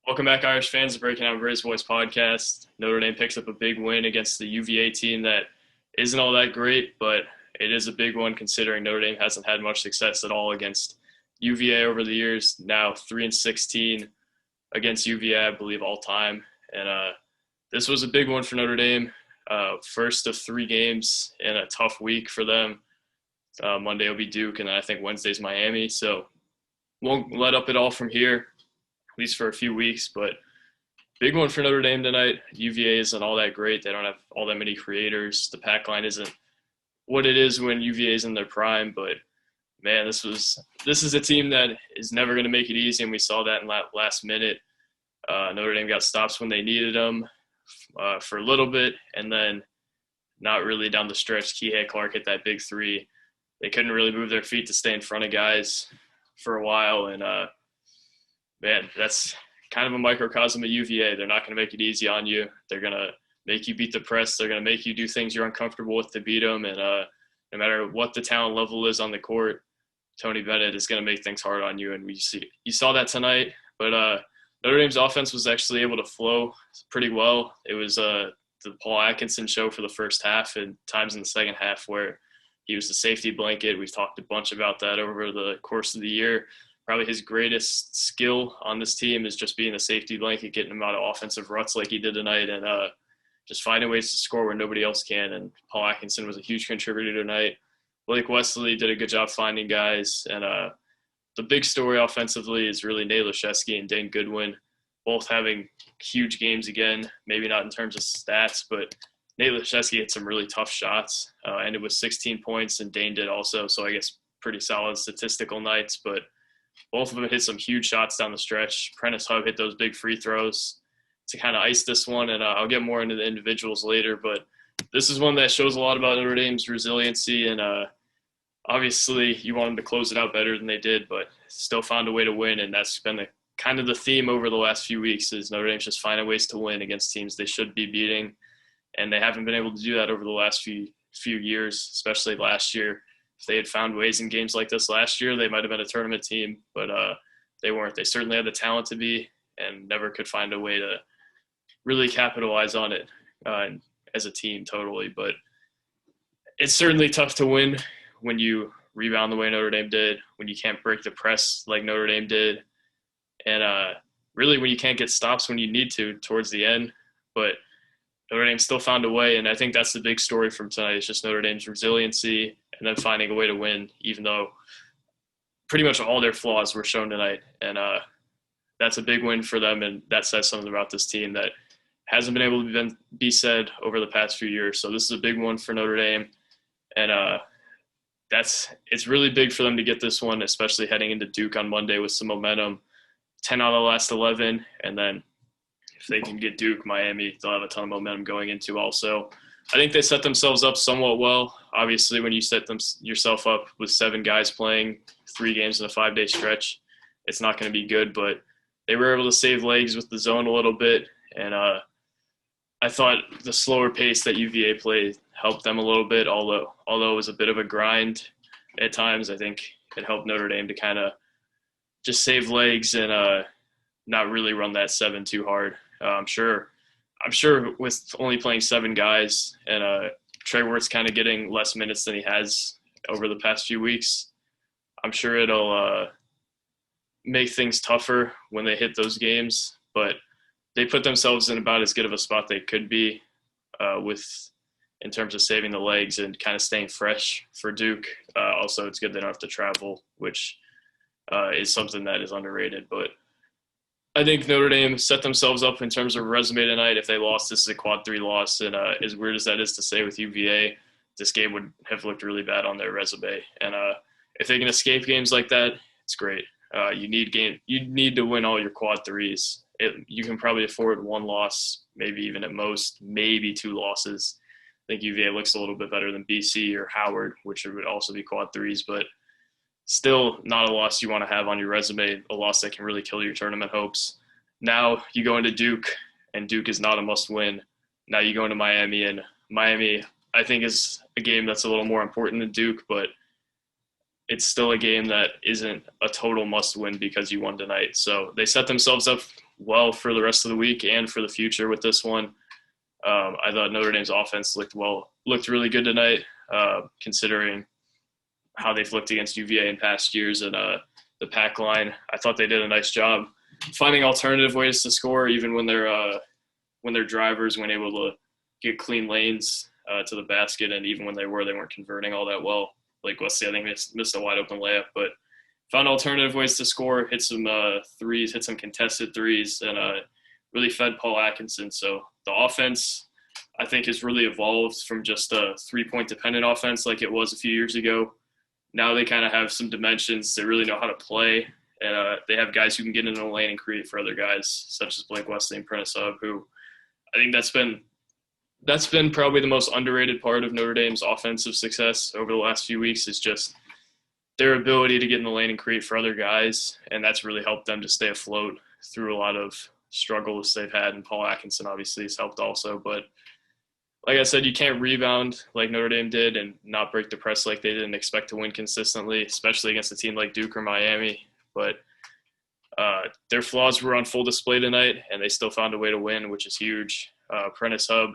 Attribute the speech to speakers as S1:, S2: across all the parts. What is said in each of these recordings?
S1: Welcome back, Irish fans, to Breaking Out Bray's Boys podcast. Notre Dame picks up a big win against the UVA team that isn't all that great, but it is a big one considering Notre Dame hasn't had much success at all against UVA over the years. Now 3-16 against UVA, I believe, all time. And this was a big one for Notre Dame. First of 3 games in a tough week for them. Monday will be Duke, and then I think Wednesday's Miami. So won't let up at all from here, at least for a few weeks, but big one for Notre Dame tonight. UVA isn't all that great. They don't have all that many creators. The pack line isn't what it is when UVA is in their prime, but man, this is a team that is never going to make it easy, and we saw that in last minute. Notre Dame got stops when they needed them for a little bit, and then not really down the stretch. Kihei Clark hit that big 3. They couldn't really move their feet to stay in front of guys for a while, and man, that's kind of a microcosm of UVA. They're not going to make it easy on you. They're going to make you beat the press. They're going to make you do things you're uncomfortable with to beat them. And no matter what the talent level is on the court, Tony Bennett is going to make things hard on you. And you saw that tonight. But Notre Dame's offense was actually able to flow pretty well. It was the Paul Atkinson show for the first half and times in the second half where he was the safety blanket. We've talked a bunch about that over the course of the year. Probably his greatest skill on this team is just being a safety blanket, getting him out of offensive ruts like he did tonight, and just finding ways to score where nobody else can. And Paul Atkinson was a huge contributor tonight. Blake Wesley did a good job finding guys. And the big story offensively is really Laszewski and Dane Goodwin, both having huge games again, maybe not in terms of stats, but Laszewski hit some really tough shots, ended with 16 points, and Dane did also. So I guess pretty solid statistical nights, but both of them hit some huge shots down the stretch. Prentiss Hubb hit those big free throws to kind of ice this one, and I'll get more into the individuals later. But this is one that shows a lot about Notre Dame's resiliency, and obviously you want them to close it out better than they did, but still found a way to win, and that's been kind of the theme over the last few weeks is Notre Dame's just finding ways to win against teams they should be beating, and they haven't been able to do that over the last few years, especially last year. If they had found ways in games like this last year, they might have been a tournament team, but they weren't. They certainly had the talent to be and never could find a way to really capitalize on it as a team totally. But it's certainly tough to win when you rebound the way Notre Dame did, when you can't break the press like Notre Dame did, and really when you can't get stops when you need to towards the end. But Notre Dame still found a way, and I think that's the big story from tonight. It's just Notre Dame's resiliency and then finding a way to win, even though pretty much all their flaws were shown tonight. And that's a big win for them, and that says something about this team that hasn't been able to be said over the past few years. So this is a big one for Notre Dame, and it's really big for them to get this one, especially heading into Duke on Monday with some momentum, 10 out of the last 11, and then if they can get Duke, Miami, they'll have a ton of momentum going into also. I think they set themselves up somewhat well. Obviously, when you set yourself up with 7 guys playing 3 games in a 5-day stretch, it's not going to be good. But they were able to save legs with the zone a little bit. And I thought the slower pace that UVA played helped them a little bit, although it was a bit of a grind at times. I think it helped Notre Dame to kind of just save legs and not really run that 7 too hard. I'm sure with only playing 7 guys and Trey Wertz kind of getting less minutes than he has over the past few weeks, I'm sure it'll make things tougher when they hit those games. But they put themselves in about as good of a spot they could be in terms of saving the legs and kind of staying fresh for Duke. Also, it's good they don't have to travel, which is something that is underrated. But I think Notre Dame set themselves up in terms of resume tonight. If they lost, this is a quad 3 loss. And as weird as that is to say with UVA, this game would have looked really bad on their resume. And if they can escape games like that, it's great. You need to win all your quad 3s. You can probably afford 1 loss, maybe even at most, maybe 2 losses. I think UVA looks a little bit better than BC or Howard, which would also be quad 3s, but still not a loss you want to have on your resume, a loss that can really kill your tournament hopes. Now you go into Duke, and Duke is not a must-win. Now you go into Miami, and Miami, I think, is a game that's a little more important than Duke, but it's still a game that isn't a total must-win because you won tonight. So they set themselves up well for the rest of the week and for the future with this one. I thought Notre Dame's offense looked really good tonight, considering how they've looked against UVA in past years. And the pack line, I thought they did a nice job finding alternative ways to score, even when their drivers weren't able to get clean lanes to the basket, and even when they weren't converting all that well. Like Wesley, I think, missed a wide open layup, but found alternative ways to score, hit some threes, hit some contested threes, and really fed Paul Atkinson. So the offense, I think, has really evolved from just a three-point dependent offense like it was a few years ago. Now they kind of have some dimensions. They really know how to play, and they have guys who can get into the lane and create for other guys, such as Blake Wesley and Prentiss Hubb, who I think that's been probably the most underrated part of Notre Dame's offensive success over the last few weeks, is just their ability to get in the lane and create for other guys, and that's really helped them to stay afloat through a lot of struggles they've had, and Paul Atkinson obviously has helped also. But like I said, you can't rebound like Notre Dame did and not break the press like they did and expect to win consistently, especially against a team like Duke or Miami. But their flaws were on full display tonight, and they still found a way to win, which is huge. Prentiss Hubb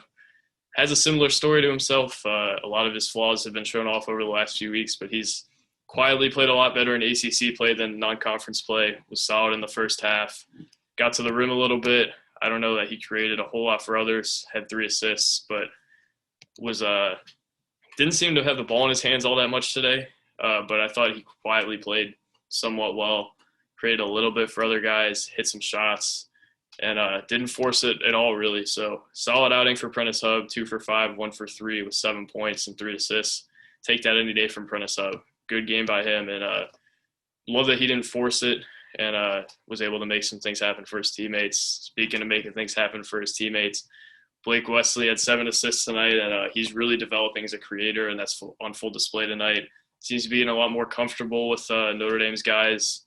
S1: has a similar story to himself. A lot of his flaws have been shown off over the last few weeks, but he's quietly played a lot better in ACC play than non-conference play. Was solid in the first half. Got to the rim a little bit. I don't know that he created a whole lot for others. Had 3 assists, but didn't seem to have the ball in his hands all that much today. But I thought he quietly played somewhat well. Created a little bit for other guys. Hit some shots. And didn't force it at all, really. So solid outing for Prentiss Hubb, 2 for 5, 1 for 3 with 7 points and 3 assists. Take that any day from Prentiss Hubb. Good game by him, and love that he didn't force it and was able to make some things happen for his teammates. Speaking of making things happen for his teammates, Blake Wesley had 7 assists tonight, and he's really developing as a creator, and that's on full display tonight. Seems to be a lot more comfortable with Notre Dame's guys,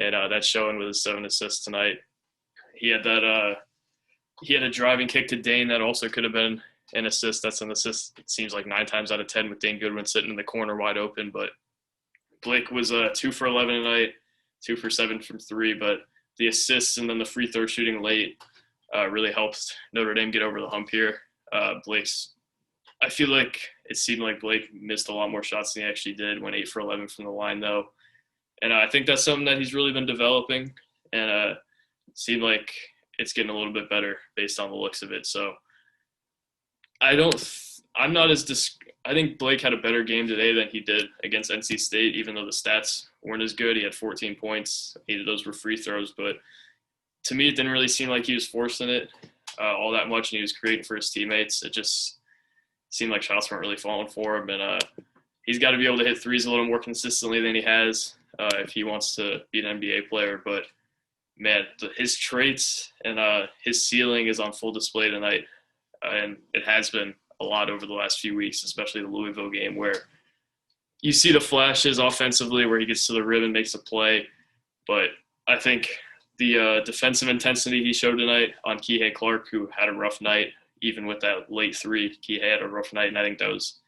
S1: and that's showing with his 7 assists tonight. He had a driving kick to Dane that also could have been an assist. That's an assist, it seems like 9 times out of 10, with Dane Goodwin sitting in the corner wide open. But Blake was 2 for 11 tonight, 2 for 7 from 3. But the assists and then the free throw shooting late really helped Notre Dame get over the hump here. I feel like it seemed like Blake missed a lot more shots than he actually did, went 8 for 11 from the line, though. And I think that's something that he's really been developing, and it seemed like it's getting a little bit better based on the looks of it. So I think Blake had a better game today than he did against NC State, even though the stats weren't as good. He had 14 points. 8 of those were free throws. But to me, it didn't really seem like he was forcing it all that much, and he was creating for his teammates. It just seemed like shots weren't really falling for him. And he's got to be able to hit threes a little more consistently than he has if he wants to be an NBA player. But, man, his traits and his ceiling is on full display tonight. And it has been a lot over the last few weeks, especially the Louisville game, where you see the flashes offensively where he gets to the rim and makes a play. But I think the defensive intensity he showed tonight on Kihei Clark, who had a rough night, even with that late 3, Kihei had a rough night, and I think that was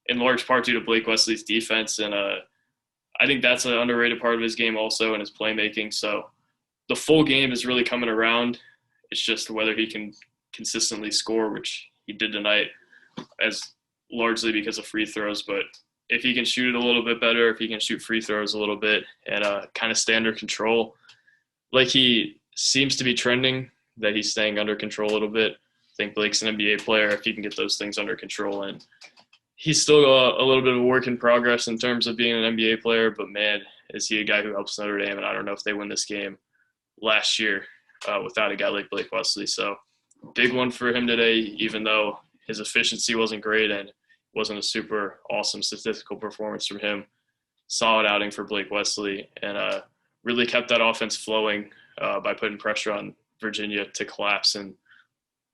S1: in large part due to Blake Wesley's defense. And I think that's an underrated part of his game also, and his playmaking. So the full game is really coming around. It's just whether he can consistently score, which he did tonight, as largely because of free throws. But if he can shoot it a little bit better, if he can shoot free throws a little bit and kind of stay under control, like he seems to be trending, that he's staying under control a little bit. I think Blake's an NBA player if he can get those things under control. And he's still a little bit of a work in progress in terms of being an NBA player, but, man, is he a guy who helps Notre Dame. And I don't know if they win this game last year without a guy like Blake Wesley. So big one for him today, even though his efficiency wasn't great and wasn't a super awesome statistical performance from him. Solid outing for Blake Wesley, and really kept that offense flowing by putting pressure on Virginia to collapse and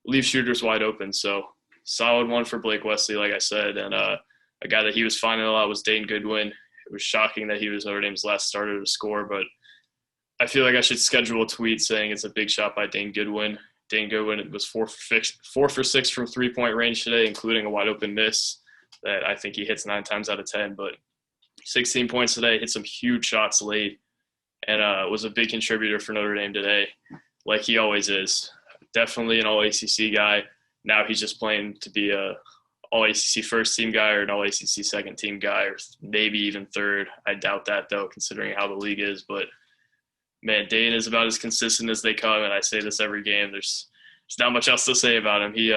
S1: leave shooters wide open. So solid one for Blake Wesley, like I said. And a guy that he was finding a lot was Dane Goodwin. It was shocking that he was Notre Dame's last starter to score, but I feel like I should schedule a tweet saying it's a big shot by Dane Goodwin. Dane Goodwin was 4 for 6 from three-point range today, including a wide-open miss that I think he hits 9 times out of 10. But 16 points today, hit some huge shots late, and was a big contributor for Notre Dame today. like he always is. Definitely an all-ACC guy. Now he's just playing to be a all-ACC first-team guy or an all-ACC second-team guy, or maybe even third. I doubt that, though, considering how the league is. But, man, Dane is about as consistent as they come, and I say this every game. There's not much else to say about him. He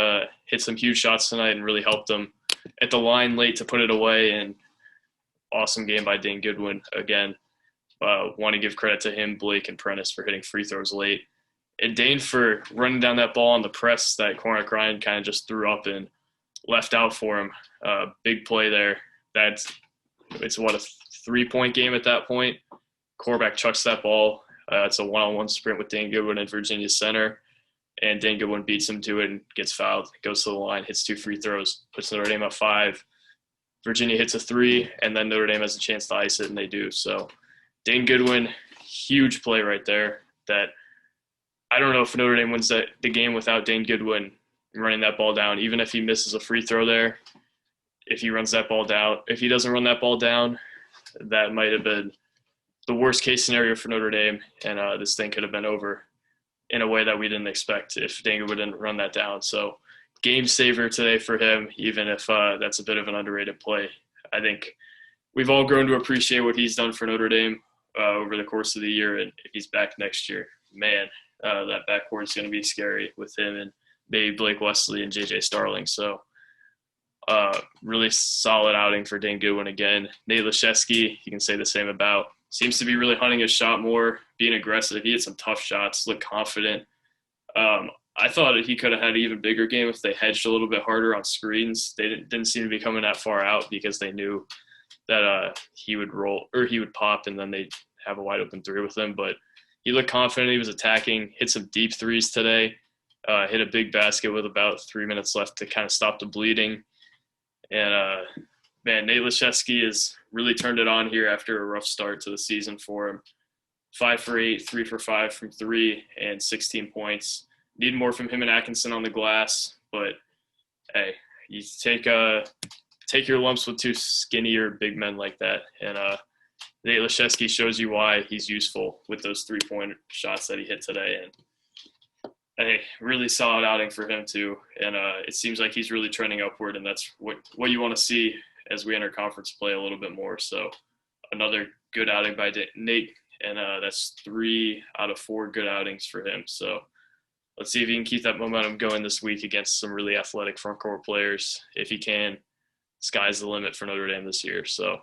S1: hit some huge shots tonight and really helped them at the line late to put it away, and awesome game by Dane Goodwin again. Want to give credit to him, Blake, and Prentiss for hitting free throws late. And Dane for running down that ball on the press that Cormac Ryan kind of just threw up and left out for him. Big play there. It's a 3-point game at that point. Cormac chucks that ball. It's a one-on-one sprint with Dane Goodwin in Virginia center. And Dane Goodwin beats him to it and gets fouled. Goes to the line, hits 2 free throws, puts Notre Dame up 5. Virginia hits a 3, and then Notre Dame has a chance to ice it, and they do. So Dane Goodwin, huge play right there. That I don't know if Notre Dame wins the game without Dane Goodwin running that ball down, even if he misses a free throw there. If he runs that ball down, if he doesn't run that ball down, that might have been the worst case scenario for Notre Dame, and this thing could have been over in a way that we didn't expect if Dane Goodwin didn't run that down. So game saver today for him, even if that's a bit of an underrated play. I think we've all grown to appreciate what he's done for Notre Dame over the course of the year, and if he's back next year, man, that backcourt is going to be scary with him and maybe Blake Wesley and J.J. Starling. So really solid outing for Dane Goodwin again. Nate Laszewski, you can say the same about. Seems to be really hunting his shot more, being aggressive. He had some tough shots, looked confident. I thought he could have had an even bigger game if they hedged a little bit harder on screens. They didn't seem to be coming that far out because they knew that he would roll or he would pop and then they'd have a wide open 3 with him. But he looked confident. He was attacking, hit some deep threes today, hit a big basket with about 3 minutes left to kind of stop the bleeding. And, man, Nate Laszewski has really turned it on here after a rough start to the season for him. 5 for 8, 3 for 5 from 3, and 16 points. Need more from him and Atkinson on the glass, but hey, you take your lumps with 2 skinnier big men like that, and Nate Laszewski shows you why he's useful with those 3-point shots that he hit today. And hey, really solid outing for him too, and it seems like he's really trending upward, and that's what you want to see as we enter conference play a little bit more. So another good outing by Nate, and that's 3 out of 4 good outings for him. So let's see if he can keep that momentum going this week against some really athletic front court players. If he can, sky's the limit for Notre Dame this year. So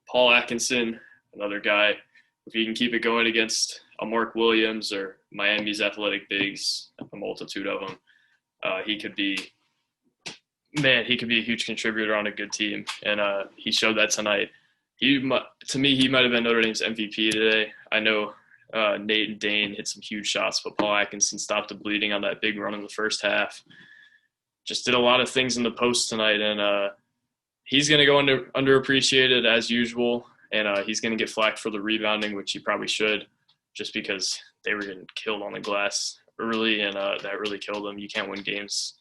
S1: Paul Atkinson, another guy, if he can keep it going against a Mark Williams or Miami's athletic bigs, a multitude of them, he could be a huge contributor on a good team. And he showed that tonight. To me, he might have been Notre Dame's MVP today. I know Nate and Dane hit some huge shots, but Paul Atkinson stopped the bleeding on that big run in the first half. Just did a lot of things in the post tonight, and he's going to go underappreciated as usual, and he's going to get flack for the rebounding, which he probably should, just because they were getting killed on the glass early, and that really killed them. You can't win games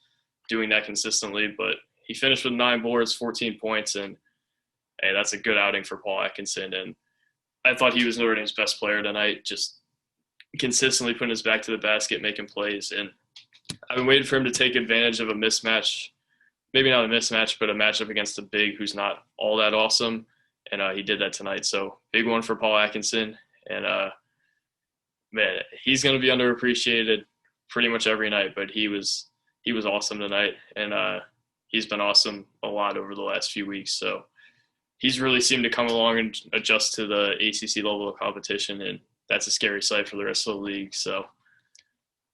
S1: doing that consistently, but he finished with 9 boards, 14 points, and hey, that's a good outing for Paul Atkinson. And I thought he was Notre Dame's best player tonight, just consistently putting his back to the basket, making plays. And I've been waiting for him to take advantage of a mismatch, maybe not a mismatch, but a matchup against a big who's not all that awesome. And he did that tonight. So big one for Paul Atkinson. And, man, he's going to be underappreciated pretty much every night, but he was awesome tonight. And he's been awesome a lot over the last few weeks. So he's really seemed to come along and adjust to the ACC level of competition, and that's a scary sight for the rest of the league. So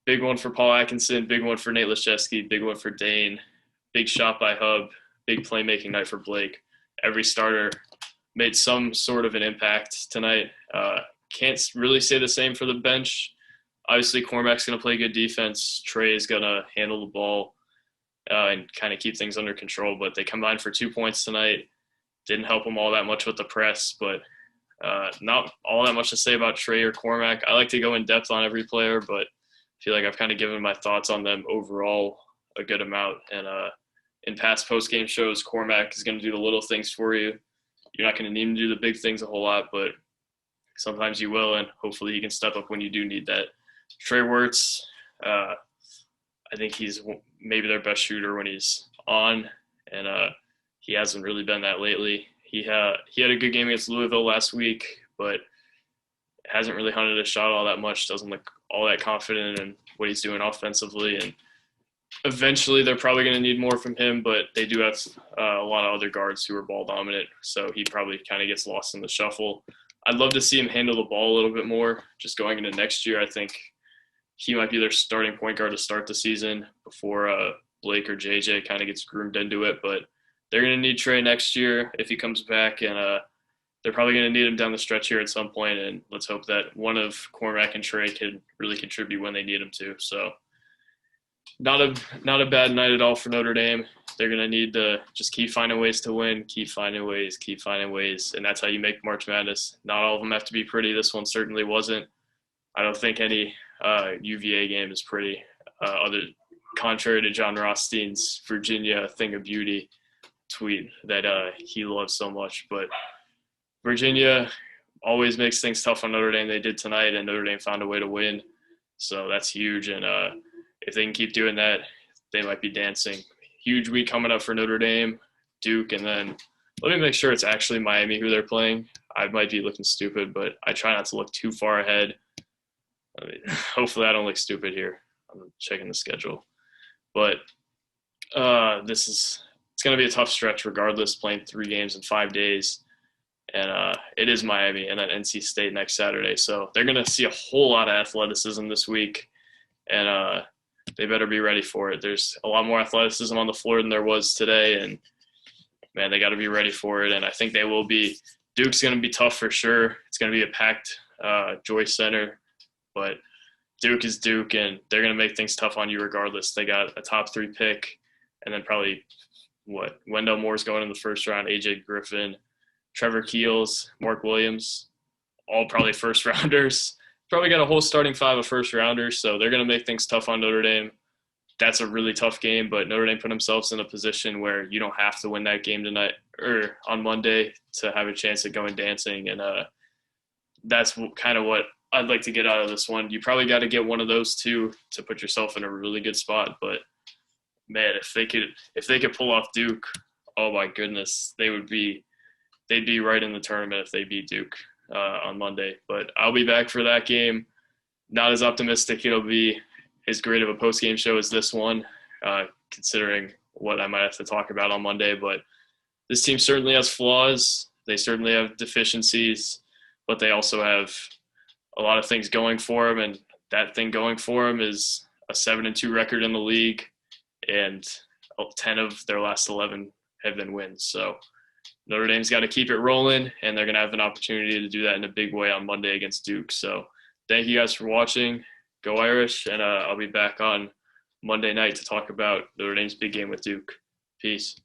S1: big one for Paul Atkinson, big one for Nate Laszewski, big one for Dane, big shot by Hubb, big playmaking night for Blake. Every starter made some sort of an impact tonight. Can't really say the same for the bench. Obviously, Cormac's going to play good defense. Trey is going to handle the ball and kind of keep things under control, but they combined for 2 points tonight. Didn't help them all that much with the press, but not all that much to say about Trey or Cormac. I like to go in depth on every player, but I feel like I've kind of given my thoughts on them overall a good amount. And in past post-game shows, Cormac is going to do the little things for you. You're not going to need him to do the big things a whole lot, but sometimes you will, and hopefully he can step up when you do need that. Trey Wertz, I think he's maybe their best shooter when he's on, and he hasn't really been that lately. He had a good game against Louisville last week, but hasn't really hunted a shot all that much. Doesn't look all that confident in what he's doing offensively, and eventually they're probably going to need more from him, but they do have a lot of other guards who are ball dominant, so he probably kind of gets lost in the shuffle. I'd love to see him handle the ball a little bit more just going into next year. I think he might be their starting point guard to start the season before Blake or JJ kind of gets groomed into it, but they're going to need Trey next year if he comes back, and they're probably going to need him down the stretch here at some point, and let's hope that one of Cormac and Trey can really contribute when they need him to. So not a bad night at all for Notre Dame. They're going to need to just keep finding ways to win, keep finding ways, and that's how you make March Madness. Not all of them have to be pretty. This one certainly wasn't. I don't think any UVA game is pretty, contrary to John Rothstein's Virginia Thing of Beauty tweet that he loves so much. But Virginia always makes things tough on Notre Dame. They did tonight, and Notre Dame found a way to win. So that's huge, and if they can keep doing that, they might be dancing. Huge week coming up for Notre Dame, Duke, and then let me make sure it's actually Miami who they're playing. I might be looking stupid, but I try not to look too far ahead. Hopefully I don't look stupid here. I'm checking the schedule. But it's going to be a tough stretch regardless, playing 3 games in 5 days. And it is Miami and then NC State next Saturday. So they're going to see a whole lot of athleticism this week, and they better be ready for it. There's a lot more athleticism on the floor than there was today, and, man, they got to be ready for it. And I think they will be. Duke's going to be tough for sure. It's going to be a packed Joyce Center, but Duke is Duke, and they're going to make things tough on you regardless. They got a top 3 pick, and then probably, Wendell Moore's going in the first round, A.J. Griffin, Trevor Keels, Mark Williams, all probably first-rounders. Probably got a whole starting 5 of first-rounders, so they're going to make things tough on Notre Dame. That's a really tough game, but Notre Dame put themselves in a position where you don't have to win that game tonight or on Monday to have a chance at going dancing, and that's kind of what I'd like to get out of this one. You probably got to get one of those 2 to put yourself in a really good spot, but man, if they could pull off Duke, oh my goodness, they'd be right in the tournament if they beat Duke on Monday. But I'll be back for that game. Not as optimistic it'll be as great of a post-game show as this one, considering what I might have to talk about on Monday. But this team certainly has flaws. They certainly have deficiencies, but they also have a lot of things going for them, and that thing going for them is a 7-2 record in the league, and 10 of their last 11 have been wins. So Notre Dame's got to keep it rolling, and they're going to have an opportunity to do that in a big way on Monday against Duke. So thank you guys for watching. Go Irish, and I'll be back on Monday night to talk about Notre Dame's big game with Duke. Peace.